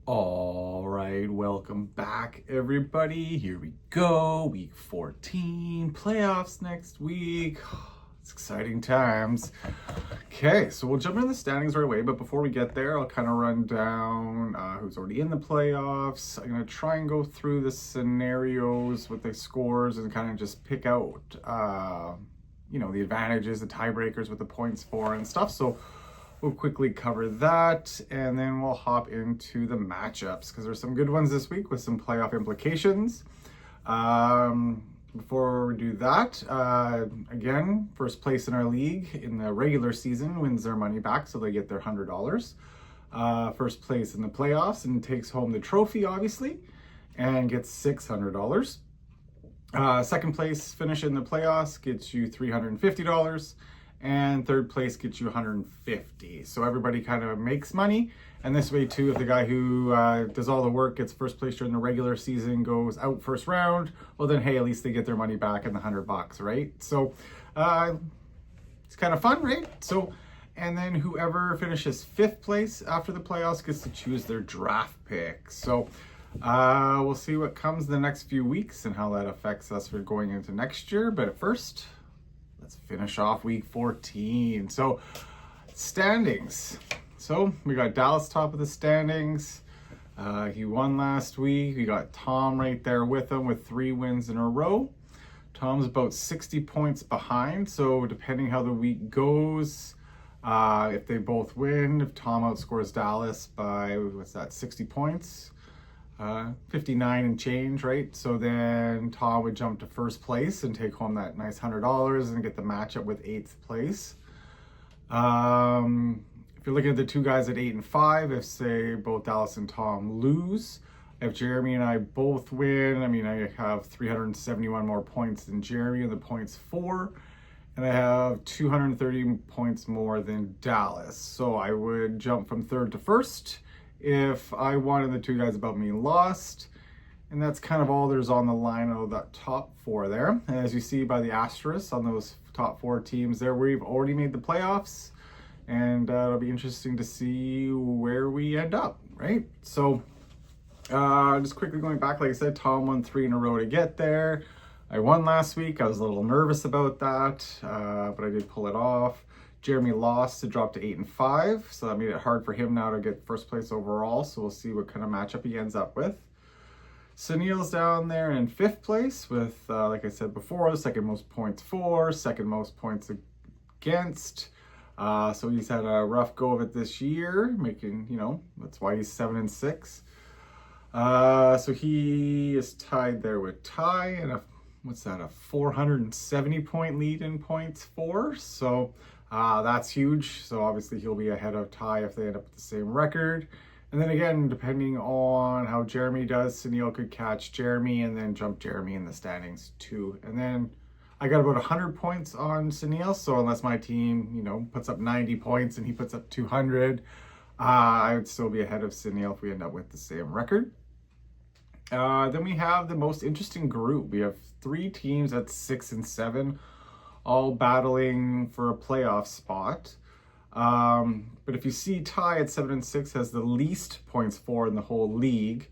All right, welcome back, everybody. Here we go. Week 14, playoffs next week. It's exciting times. Okay, so we'll jump into the standings right away, but before we get there, I'll kind of run down who's already in the playoffs. I'm going to try and go through the scenarios with the scores and kind of just pick out, the advantages, the tiebreakers with the points for and stuff. So we'll quickly cover that, and then we'll hop into the matchups because there's some good ones this week with some playoff implications. Before we do that, again, first place in our league in the regular season wins their money back, so they get their $100. First place in the playoffs and takes home the trophy, obviously, and gets $600. Second place finish in the playoffs gets you $350. And third place gets you 150. So everybody kind of makes money. And this way too, if the guy who does all the work gets first place during the regular season goes out first round, well then, hey, at least they get their money back in the $100, right? So it's kind of fun, right? So, and then whoever finishes fifth place after the playoffs gets to choose their draft pick. So we'll see what comes in the next few weeks and how that affects us for going into next year. But at first, let's finish off week 14. So, standings. So, we got Dallas top of the standings. He won last week. We got Tom right there with him with 3 wins in a row. Tom's about 60 points behind. So, depending how the week goes, if they both win, if Tom outscores Dallas by, 60 points? 59 and change, right? So then Tom would jump to first place and take home that nice $100 and get the matchup with 8th place. If you're looking at the two guys at 8 and 5, if say both Dallas and Tom lose, if Jeremy and I both win, I have 371 more points than Jeremy in the points for, and I have 230 points more than Dallas. So I would jump from third to first if I won and the two guys above me lost. And that's kind of all there's on the line of that top 4 there. And as you see by the asterisks on those top 4 teams there, we've already made the playoffs. And it'll be interesting to see where we end up, right? So just quickly going back, like I said, Tom won 3 in a row to get there. I won last week. I was a little nervous about that, but I did pull it off. Jeremy lost to drop to 8 and 5, so that made it hard for him now to get first place overall. So we'll see what kind of matchup he ends up with. Sunil's down there in 5th place with, like I said before, the second most points for, second most points against. So he's had a rough go of it this year, making, that's why he's 7 and 6. So he is tied there with Ty and a 470 point lead in points for. So that's huge. So obviously he'll be ahead of Ty if they end up with the same record. And then again, depending on how Jeremy does, Sunil could catch Jeremy and then jump Jeremy in the standings too. And then I got about 100 points on Sunil. So unless my team, puts up 90 points and he puts up 200, I would still be ahead of Sunil if we end up with the same record. Then we have the most interesting group. We have 3 teams at 6 and 7. All battling for a playoff spot. But if you see Ty at 7 and 6 has the least points for in the whole league.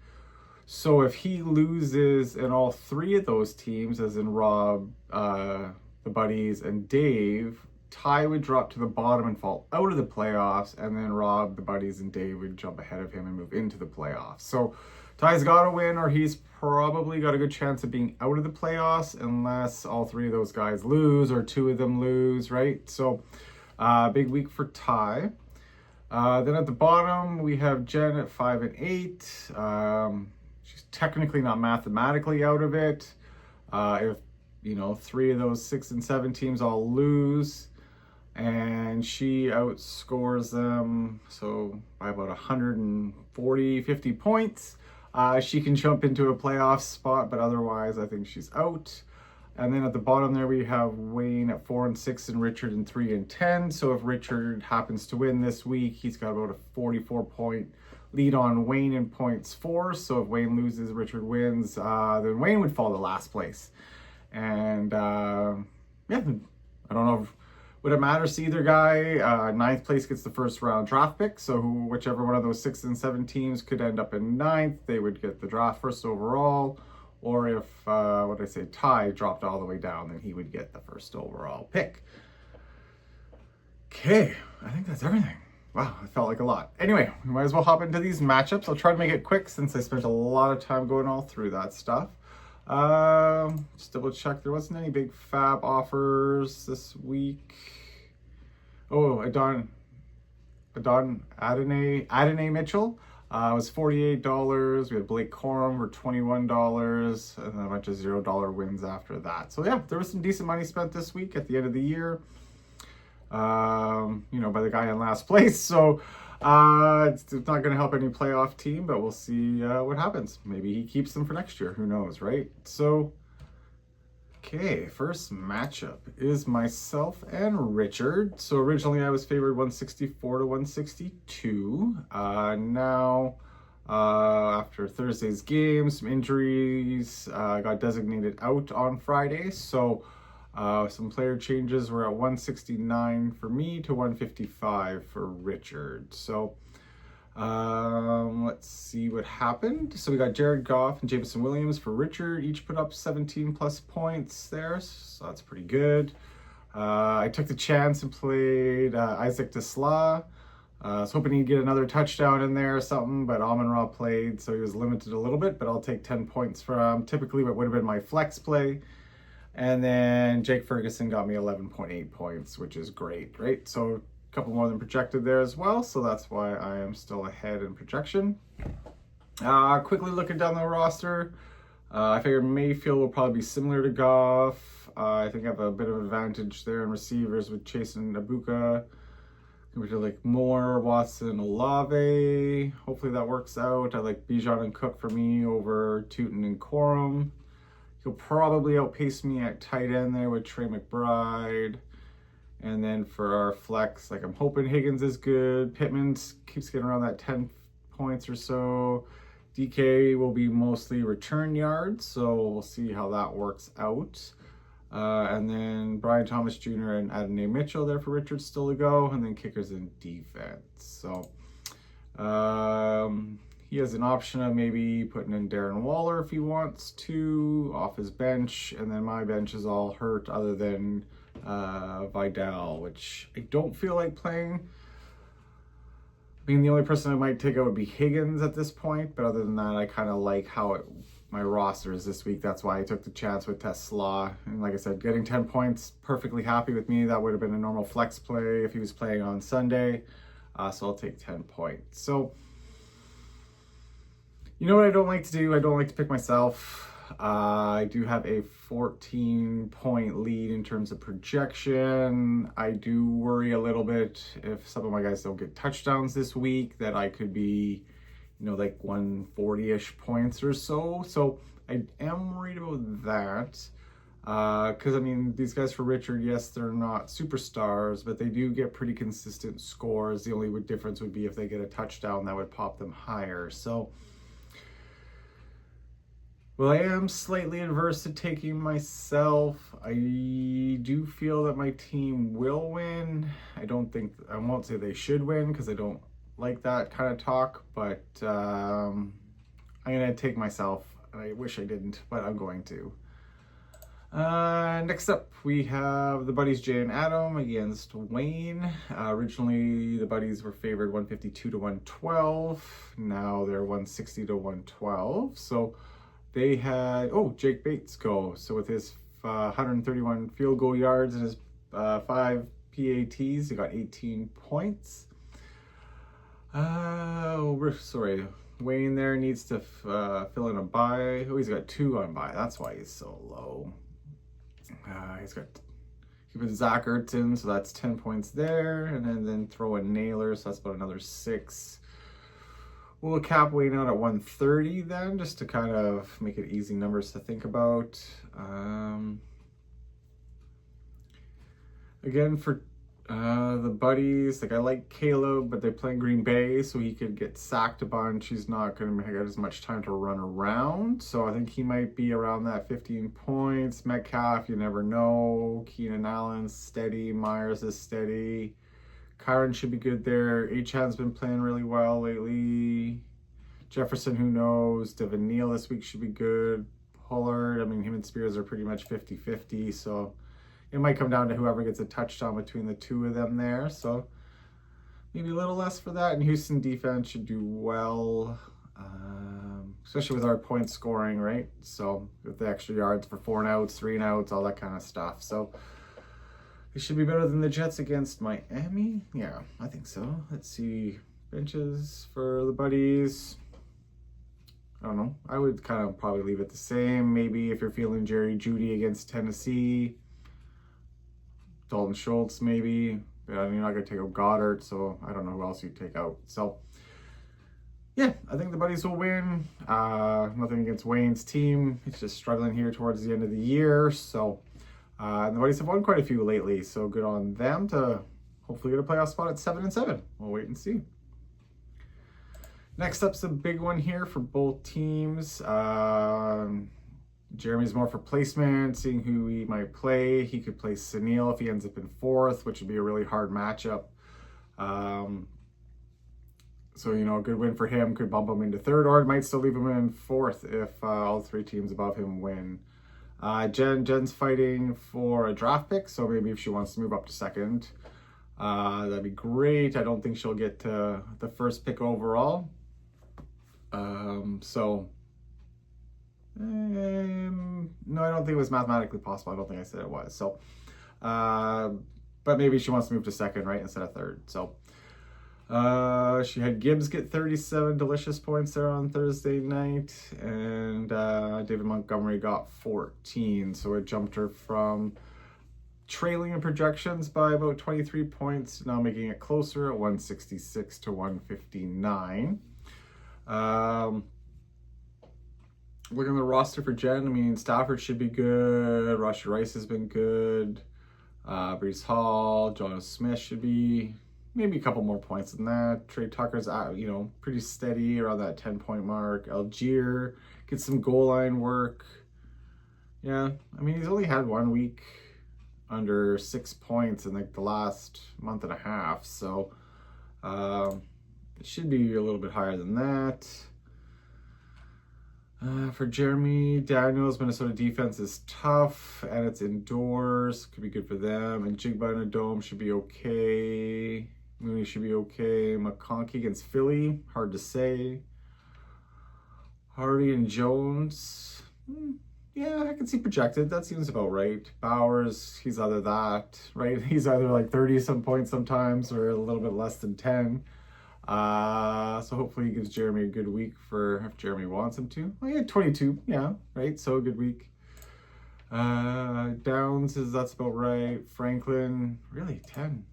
So if he loses in all 3 of those teams, as in Rob, the Buddies, and Dave, Ty would drop to the bottom and fall out of the playoffs, and then Rob, the Buddies, and Dave would jump ahead of him and move into the playoffs. So Ty's got to win, or he's probably got a good chance of being out of the playoffs unless all 3 of those guys lose or 2 of them lose, right? So big week for Ty. Then at the bottom, we have Jen at 5 and 8. She's technically not mathematically out of it. If 3 of those 6 and 7 teams all lose, and she outscores them so by about 50 points. She can jump into a playoff spot, but otherwise I think she's out. And then at the bottom there we have Wayne at 4 and 6 and Richard in 3 and 10. So if Richard happens to win this week, he's got about a 44 point lead on Wayne in points for. So if Wayne loses, Richard wins, then Wayne would fall to last place. And I don't know Would it matter to either guy? Ninth place gets the first round draft pick, so whichever one of those 6 and 7 teams could end up in ninth, they would get the draft first overall. Or if, Ty dropped all the way down, then he would get the first overall pick. Okay, I think that's everything. Wow, it felt like a lot. Anyway, we might as well hop into these matchups. I'll try to make it quick since I spent a lot of time going all through that stuff. Just double check. There wasn't any big fab offers this week. Oh, Adonai Mitchell was $48. We had Blake Corum for $21, and then a bunch of $0 wins after that. So yeah, there was some decent money spent this week at the end of the year. By the guy in last place. So it's not going to help any playoff team, but we'll see what happens. Maybe he keeps them for next year. Who knows, right? So, okay, first matchup is myself and Richard. So originally I was favored 164 to 162. Now, after Thursday's game, some injuries, got designated out on Friday. So some player changes were at 169 for me to 155 for Richard. So let's see what happened. So we got Jared Goff and Jameson Williams for Richard. Each put up 17 plus points there. So that's pretty good. I took the chance and played Isaac Desla. I was hoping he'd get another touchdown in there or something, but Amon-Ra played, so he was limited a little bit, but I'll take 10 points from typically what would have been my flex play. And then Jake Ferguson got me 11.8 points, which is great, right? So a couple more than projected there as well. So that's why I am still ahead in projection. Quickly looking down the roster, I figured Mayfield will probably be similar to Goff. I think I have a bit of advantage there in receivers with Chase and Ibuka. Compared to like Moore, Watson, Olave. Hopefully that works out. I like Bijan and Cook for me over Tootin and Corum. He'll probably outpace me at tight end there with Trey McBride. And then for our flex, like I'm hoping Higgins is good. Pittman keeps getting around that 10 points or so. DK will be mostly return yards, so we'll see how that works out. And then Brian Thomas Jr. and Adonai Mitchell there for Richard still to go. And then kickers and defense. So he has an option of maybe putting in Darren Waller if he wants to off his bench. And then my bench is all hurt other than Vidal, which I don't feel like playing. I mean, the only person I might take out would be Higgins at this point. But other than that, I kind of like how my roster is this week. That's why I took the chance with Tesla. And like I said, getting 10 points, perfectly happy with me. That would have been a normal flex play if he was playing on Sunday. So I'll take 10 points. So, you know what I don't like to do? I don't like to pick myself. I do have a 14-point lead in terms of projection. I do worry a little bit if some of my guys don't get touchdowns this week that I could be, like 140-ish points or so. So I am worried about that. Because, these guys for Richard, yes, they're not superstars, but they do get pretty consistent scores. The only difference would be if they get a touchdown, that would pop them higher. So, well, I am slightly adverse to taking myself. I do feel that my team will win. I won't say they should win because I don't like that kind of talk, but I'm going to take myself. I wish I didn't, but I'm going to. Next up, we have the buddies Jay and Adam against Wayne. Originally, the buddies were favored 152 to 112. Now they're 160 to 112. So they had, Jake Bates go. So with his 131 field goal yards and his 5 PATs, he got 18 points. Wayne there needs to fill in a bye. Oh, he's got 2 on bye. That's why he's so low. He's got keeping Zach Ertz in, so that's 10 points there, and then throw a Naylor, so that's about another 6. We'll cap Wayne out at 130 then, just to kind of make it easy numbers to think about. Again, for The buddies, like I like Caleb, but they play in Green Bay, so he could get sacked a bunch. He's not going to get as much time to run around, so I think he might be around that 15 points. Metcalf, you never know. Keenan Allen's steady. Myers is steady. Kyron should be good there. Achan's been playing really well lately. Jefferson, who knows? Devin Neal this week should be good. Pollard, I mean, him and Spears are pretty much 50-50, so it might come down to whoever gets a touchdown between the two of them there. So maybe a little less for that. And Houston defense should do well, especially with our point scoring, right? So with the extra yards for 4 and outs, 3 and outs, all that kind of stuff. So it should be better than the Jets against Miami. Yeah, I think so. Let's see. Benches for the buddies. I don't know. I would kind of probably leave it the same. Maybe if you're feeling Jerry Jeudy against Tennessee, Dalton Schultz maybe. You're not going to take out Goddard, so I don't know who else you'd take out. So, yeah, I think the buddies will win. Nothing against Wayne's team. He's just struggling here towards the end of the year. So, and the buddies have won quite a few lately, so good on them to hopefully get a playoff spot at 7-7. We'll wait and see. Next up's a big one here for both teams. Jeremy's more for placement, seeing who he might play. He could play Sunil if he ends up in 4th, which would be a really hard matchup. So, a good win for him could bump him into 3rd, or it might still leave him in 4th if all 3 teams above him win. Jen's fighting for a draft pick, so maybe if she wants to move up to 2nd, that'd be great. I don't think she'll get to the 1st pick overall. No, I don't think it was mathematically possible. I don't think I said it was. So, but maybe she wants to move to 2nd, right, instead of 3rd. So, she had Gibbs get 37 delicious points there on Thursday night, and David Montgomery got 14. So it jumped her from trailing in projections by about 23 points, now making it closer at 166 to 159. Looking at the roster for Jen, I mean, Stafford should be good. Rashee Rice has been good. Breece Hall, Jonas Smith should be maybe a couple more points than that. Trey Tucker's, pretty steady around that 10-point mark. Algier gets some goal line work. Yeah, I mean, he's only had 1 week under 6 points in like the last month and a half. So it should be a little bit higher than that. For Jeremy Daniels, Minnesota defense is tough and it's indoors. Could be good for them. And Jigba in a dome should be okay. Mooney should be okay. McConkey against Philly, hard to say. Hardy and Jones, yeah, I can see projected. That seems about right. Bowers, he's either that, right? He's either like 30-some points sometimes or a little bit less than 10. So hopefully he gives Jeremy a good week for if Jeremy wants him to. Well, he had 22, yeah, right? So a good week. Downs that's about right. Franklin, really 10.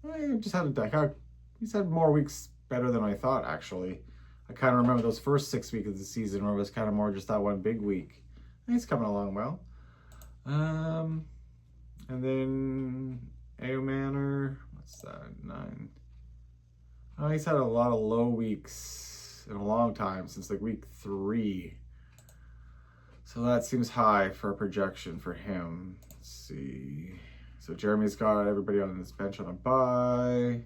I just had he's had more weeks better than I thought, actually. I kind of remember those first 6 weeks of the season where it was kind of more just that one big week. He's coming along well. And then Ao Manor, what's that? 9. Oh, he's had a lot of low weeks in a long time, since like week 3. So that seems high for a projection for him. Let's see. So Jeremy's got everybody on his bench on a bye.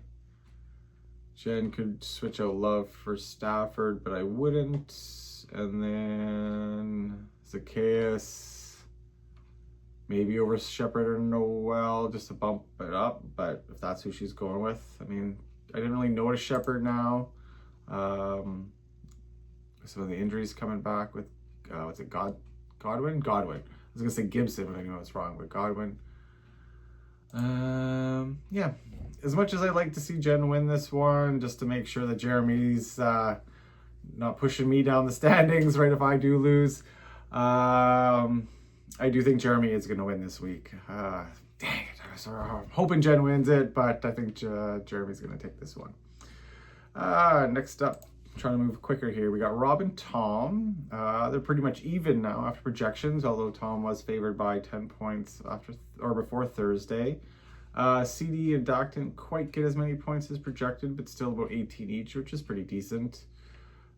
Jen could switch out Love for Stafford, but I wouldn't. And then Zacchaeus, maybe over Shepard or Noel, just to bump it up. But if that's who she's going with, I mean, I didn't really notice Shepard now. Some of the injuries coming back with, what's it, Godwin? Godwin. I was going to say Gibson, but I knew I was wrong with Godwin. Yeah, as much as I'd like to see Jen win this one, just to make sure that Jeremy's not pushing me down the standings, right, if I do lose, I do think Jeremy is going to win this week. Dang it, I'm hoping Jen wins it, but I think Jeremy's going to take this one. Next up, I'm trying to move quicker here. We got Rob and Tom. They're pretty much even now after projections, although Tom was favored by 10 points after or before Thursday. CD and Doc didn't quite get as many points as projected, but still about 18 each, which is pretty decent.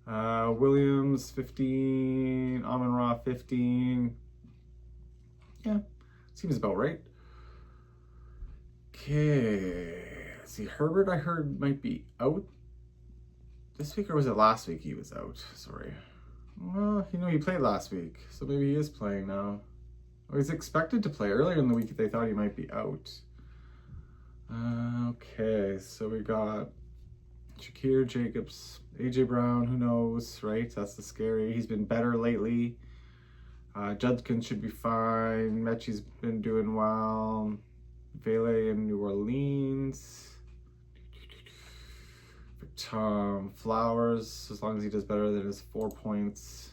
Williams, 15. Amon-Ra, 15. Yeah, seems about right. Okay, let's see. Herbert, I heard, might be out this week, or was it last week he was out? Sorry. Well, he played last week, so maybe he is playing now. Well, he's expected to play. Earlier in the week they thought he might be out. Okay, so we got Shakir, Jacobs, AJ Brown, who knows, right? That's the scary. He's been better lately. Judkins should be fine. Mechie's been doing well. Vele in New Orleans. Tom Flowers, as long as he does better than his 4 points.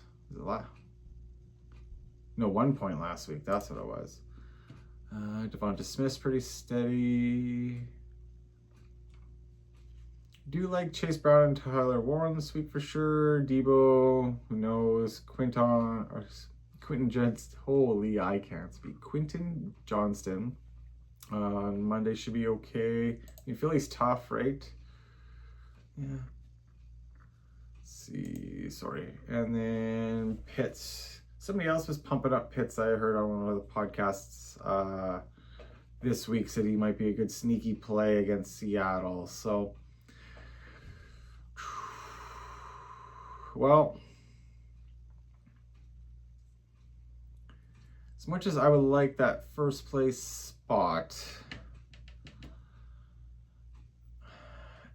No, 1 point last week. That's what it was. Devonta Smith's pretty steady. Do like Chase Brown and Tyler Warren this week for sure. Debo, who knows? Quinton Johnston. Holy, I can't speak. Quinton Johnston on Monday should be okay. Philly's tough, right? Yeah. Let's see, sorry. And then Pitts. Somebody else was pumping up Pitts. I heard on one of the podcasts this week, said he might be a good sneaky play against Seattle. So, well, as much as I would like that first place spot,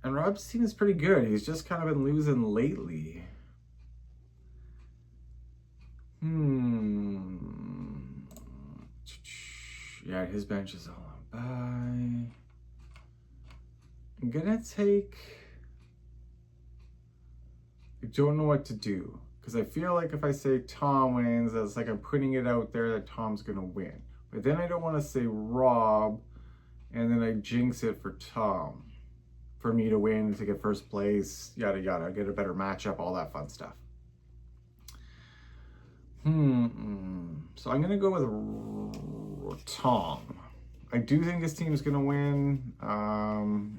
and Rob's team is pretty good. He's just kind of been losing lately. Yeah, his bench is all on bye. I'm gonna take... I don't know what to do. Because I feel like if I say Tom wins, that's like I'm putting it out there that Tom's gonna win. But then I don't want to say Rob, and then I jinx it for Tom. For me to win, to get first place, yada yada, get a better matchup, all that fun stuff. So I'm gonna go with Tom. I do think his team's gonna win.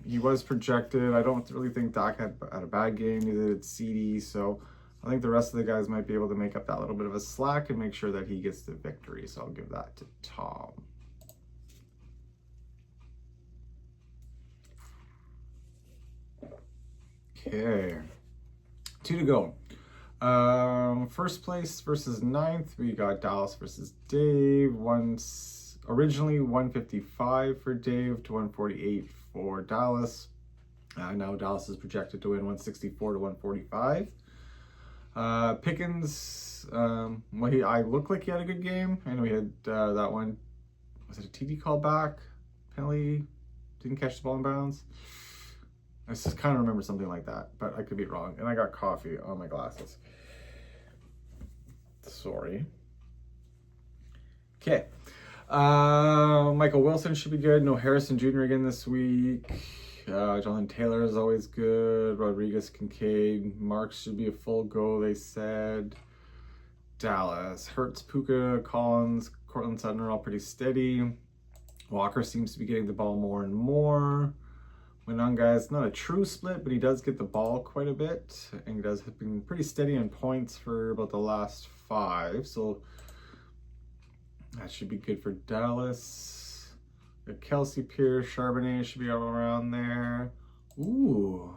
He was projected. I don't really think Doc had a bad game, neither did CD. So I think the rest of the guys might be able to make up that little bit of a slack and make sure that he gets the victory. So I'll give that to Tom. Okay, 2 to go. First place versus 9th, we got Dallas versus Dave. Originally 155 for Dave to 148 for Dallas. Now Dallas is projected to win 164 to 145. Pickens, I looked like he had a good game. I know he had that one. Was it a TD call back? Penalty? Didn't catch the ball in bounds? I just kind of remember something like that, but I could be wrong. And I got coffee on my glasses. Sorry. Okay. Michael Wilson should be good. No Harrison Jr. again this week. Jonathan Taylor is always good. Rodriguez, Kincaid. Marks should be a full go, they said. Dallas. Hurts, Puka, Collins, Cortland Sutton are all pretty steady. Walker seems to be getting the ball more and more. Winanga is not a true split, but he does get the ball quite a bit, and he does have been pretty steady in points for about the last 5, so that should be good for Dallas. Kelsey, Pierce, Charbonnet should be all around there. Ooh.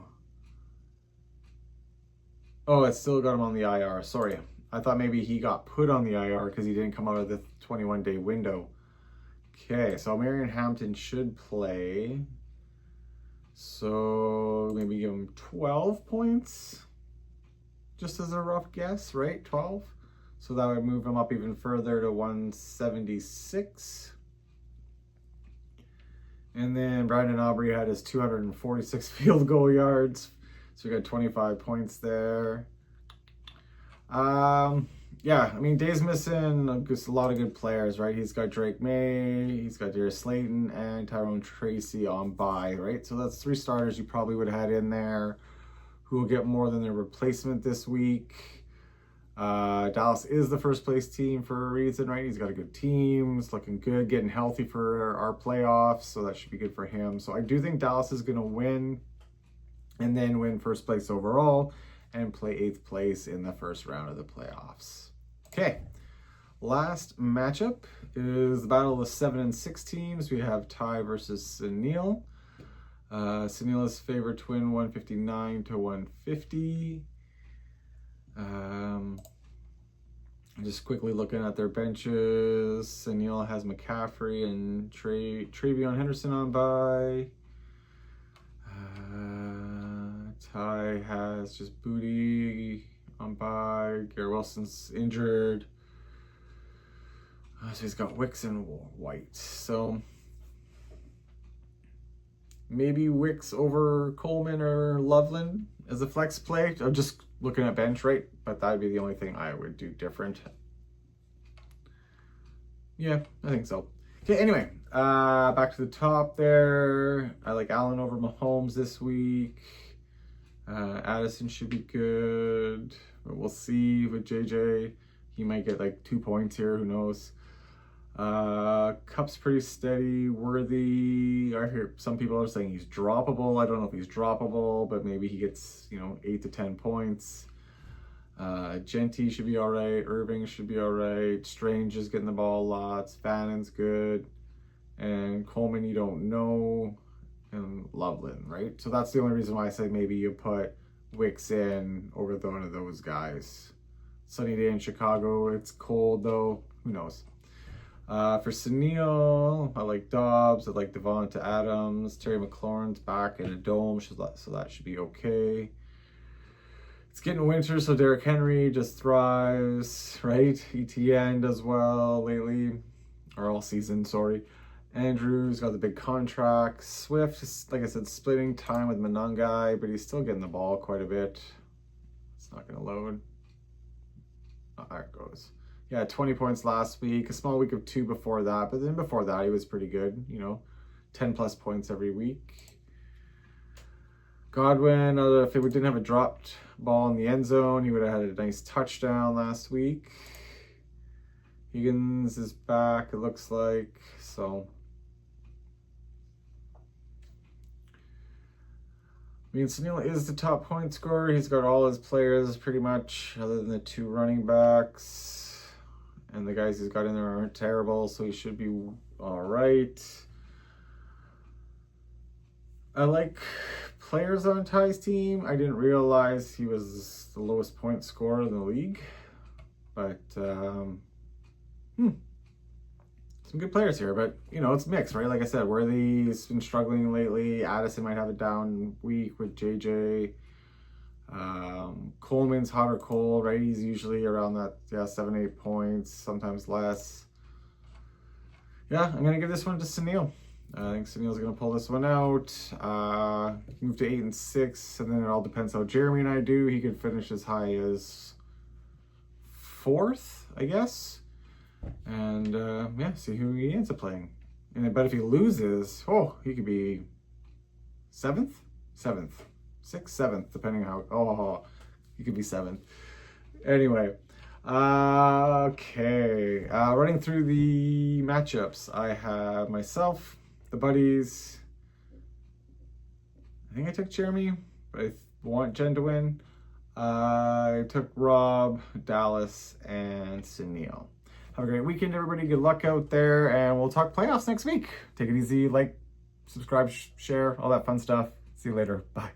Oh, it still got him on the IR. Sorry. I thought maybe he got put on the IR because he didn't come out of the 21-day window. Okay, so Marion Hampton should play. So maybe give him 12 points, just as a rough guess, right? 12. So that would move him up even further to 176. And then Brandon Aubrey had his 246 field goal yards. So we got 25 points there. Yeah, I mean, Dave's missing just a lot of good players, right? He's got Drake May, he's got Darius Slayton, and Tyrone Tracy on bye, right? So that's 3 starters you probably would have had in there who will get more than their replacement this week. Dallas is the first place team for a reason, right? He's got a good team. It's looking good, getting healthy for our playoffs. So that should be good for him. So I do think Dallas is going to win and then win first place overall and play 8th place in the first round of the playoffs. Okay. Last matchup is the battle of the 7 and 6 teams. We have Ty versus Sunil. Sunil is favored to win 159 to 150. Just quickly looking at their benches. Sunil has McCaffrey and Travion Henderson on bye. Ty has just Booty on bye. Garrett Wilson's injured. So he's got Wicks and White. So maybe Wicks over Coleman or Loveland as a flex play. I'm just looking at bench, right? But that'd be the only thing I would do different. Yeah, I think so. Okay, anyway, back to the top there. I like Allen over Mahomes this week. Addison should be good. But we'll see with JJ. He might get like 2 points here, who knows. Cup's pretty steady. Worthy, I hear some people are saying he's droppable. I don't know if he's droppable, but maybe he gets 8 to 10 points. Genty should be all right. Irving should be all right. Strange is getting the ball lots. Fannon's good, and Coleman you don't know, and Loveland, right? So that's the only reason why I say maybe you put Wicks in over one of those guys. Sunny day in Chicago. It's cold though. Who knows? For Sunil, I like Dobbs. I like Devonta Adams. Terry McLaurin's back in a dome, so that should be okay. It's getting winter, so Derrick Henry just thrives, right? ETN does well lately, or all season, sorry. Andrews got the big contract. Swift is, like I said, splitting time with Monangai, but he's still getting the ball quite a bit. It's not going to load. Oh, there it goes. Yeah, 20 points last week, a small week of 2 before that, but then before that he was pretty good, 10 plus points every week. Godwin, if we didn't have a dropped ball in the end zone, he would have had a nice touchdown last week. Higgins is back, it looks like, so. I mean, Sunil is the top point scorer. He's got all his players pretty much, other than the 2 running backs. And the guys he's got in there aren't terrible, so he should be all right. I like players on Ty's team. I didn't realize he was the lowest point scorer in the league. But, some good players here. But, it's mixed, right? Like I said, Worthy's been struggling lately. Addison might have a down week with JJ. Coleman's hot or cold, right? He's usually around that 7-8 points, sometimes less. Yeah, I'm gonna give this one to Sunil. I think Sunil's gonna pull this one out. Move to 8 and 6, and then it all depends how Jeremy and I do. He could finish as high as 4th, I guess. And see who he ends up playing. But if he loses, he could be 7th. 6th, 7th, depending how, he could be 7th. Anyway, okay. Running through the matchups, I have myself, the buddies. I think I took Jeremy, but I want Jen to win. I took Rob, Dallas, and Sunil. Have a great weekend, everybody. Good luck out there, and we'll talk playoffs next week. Take it easy, like, subscribe, share, all that fun stuff. See you later. Bye.